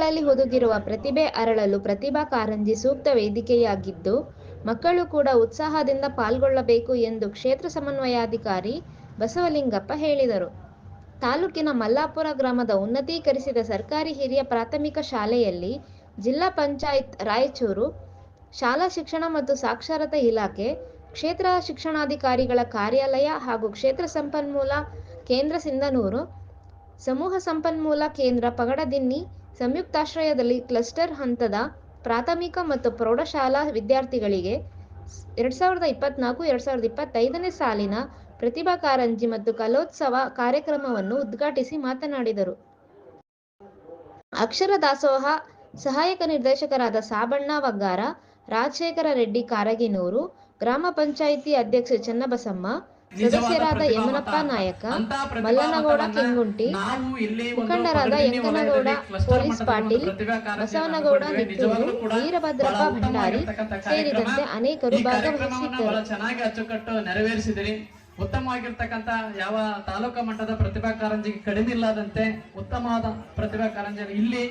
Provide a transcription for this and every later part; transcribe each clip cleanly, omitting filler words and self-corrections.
ಮಕ್ಕಳಲ್ಲಿ ಹುದುಗಿರುವ ಪ್ರತಿಭೆ ಅರಳಲು ಪ್ರತಿಭಾ ಕಾರಂಜಿ ಸೂಕ್ತ ವೇದಿಕೆಯಾಗಿದ್ದು, ಮಕ್ಕಳು ಕೂಡ ಉತ್ಸಾಹದಿಂದ ಪಾಲ್ಗೊಳ್ಳಬೇಕು ಎಂದು ಕ್ಷೇತ್ರ ಸಮನ್ವಯಾಧಿಕಾರಿ ಬಸವಲಿಂಗಪ್ಪ ಹೇಳಿದರು. ತಾಲೂಕಿನ ಮಲ್ಲಾಪುರ ಗ್ರಾಮದ ಉನ್ನತೀಕರಿಸಿದ ಸರ್ಕಾರಿ ಹಿರಿಯ ಪ್ರಾಥಮಿಕ ಶಾಲೆಯಲ್ಲಿ ಜಿಲ್ಲಾ ಪಂಚಾಯತ್ ರಾಯಚೂರು, ಶಾಲಾ ಶಿಕ್ಷಣ ಮತ್ತು ಸಾಕ್ಷರತಾ ಇಲಾಖೆ, ಕ್ಷೇತ್ರ ಶಿಕ್ಷಣಾಧಿಕಾರಿಗಳ ಕಾರ್ಯಾಲಯ ಹಾಗೂ ಕ್ಷೇತ್ರ ಸಂಪನ್ಮೂಲ ಕೇಂದ್ರ ಸಿಂಧನೂರು, ಸಮೂಹ ಸಂಪನ್ಮೂಲ ಕೇಂದ್ರ ಪಗಡದಿನ್ನಿ ಸಂಯುಕ್ತಾಶ್ರಯದಲ್ಲಿ ಕ್ಲಸ್ಟರ್ ಹಂತದ ಪ್ರಾಥಮಿಕ ಮತ್ತು ಪ್ರೌಢಶಾಲಾ ವಿದ್ಯಾರ್ಥಿಗಳಿಗೆ 2024-2025ನೇ ಸಾಲಿನ ಪ್ರತಿಭಾ ಕಾರಂಜಿ ಮತ್ತು ಕಲೋತ್ಸವ ಕಾರ್ಯಕ್ರಮವನ್ನು ಉದ್ಘಾಟಿಸಿ ಮಾತನಾಡಿದರು. ಅಕ್ಷರ ದಾಸೋಹ ಸಹಾಯಕ ನಿರ್ದೇಶಕರಾದ ಸಾಬಣ್ಣ ವಗ್ಗಾರ, ರಾಜಶೇಖರ ರೆಡ್ಡಿ ಕಾರಗಿನೂರು, ಗ್ರಾಮ ಪಂಚಾಯಿತಿ ಅಧ್ಯಕ್ಷೆ ಚನ್ನಬಸಮ್ಮ, ಸದಸ್ಯರಾದ ಯಮನಪ್ಪ ನಾಯಕ, ಮಲ್ಲನಗೌಡ ಕೆಂಗುಂಟಿ, ಮುಖಂಡರಾದ ಯಂಕನಗೌಡ ಪೊಲೀಸ್ ಪಾಟೀಲ್, ಬಸವನಗೌಡ ನಿಟ್ಟೂರು, ವೀರಭದ್ರಪ್ಪ ಭಂಡಾರಿ ಸೇರಿದಂತೆ ಅನೇಕರು ಭಾಗವಹಿಸಿದ್ದರು. ಉತ್ತಮವಾಗಿರ್ತಕ್ಕಂಥ ಯಾವ ತಾಲೂಕಾ ಮಟ್ಟದ ಪ್ರತಿಭಾ ಕಾರಂಜಿಗೆ ಕಡಿಮೆ ಇಲ್ಲದಂತೆ ಉತ್ತಮವಾದ ಪ್ರತಿಭಾ ಕಾರಂಜಿ ಇಲ್ಲಿ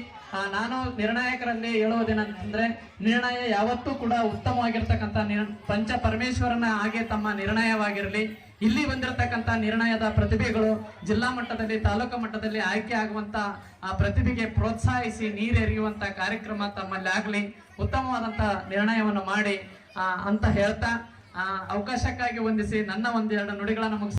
ನಾನು ನಿರ್ಣಾಯಕರಲ್ಲಿ ಹೇಳುವುದೇನಂತಂದ್ರೆ, ನಿರ್ಣಯ ಯಾವತ್ತೂ ಕೂಡ ಉತ್ತಮವಾಗಿರ್ತಕ್ಕಂಥ ಪಂಚ ಪರಮೇಶ್ವರನ ಹಾಗೆ ತಮ್ಮ ನಿರ್ಣಯವಾಗಿರಲಿ. ಇಲ್ಲಿ ಬಂದಿರತಕ್ಕಂಥ ನಿರ್ಣಯದ ಪ್ರತಿಭೆಗಳು ಜಿಲ್ಲಾ ಮಟ್ಟದಲ್ಲಿ ತಾಲೂಕಾ ಮಟ್ಟದಲ್ಲಿ ಆಯ್ಕೆ ಆಗುವಂತ ಆ ಪ್ರತಿಭೆಗೆ ಪ್ರೋತ್ಸಾಹಿಸಿ ನೀರೆರಿಯುವಂತ ಕಾರ್ಯಕ್ರಮ ತಮ್ಮಲ್ಲಿ ಆಗ್ಲಿ, ಉತ್ತಮವಾದಂತ ನಿರ್ಣಯವನ್ನು ಮಾಡಿ ಅಂತ ಹೇಳ್ತಾ ಅವಕಾಶಕ್ಕಾಗಿ ವಂದಿಸಿ ನನ್ನ ಒಂದೆರಡು ನುಡಿಗಳನ್ನು ಮುಗಿಸಿ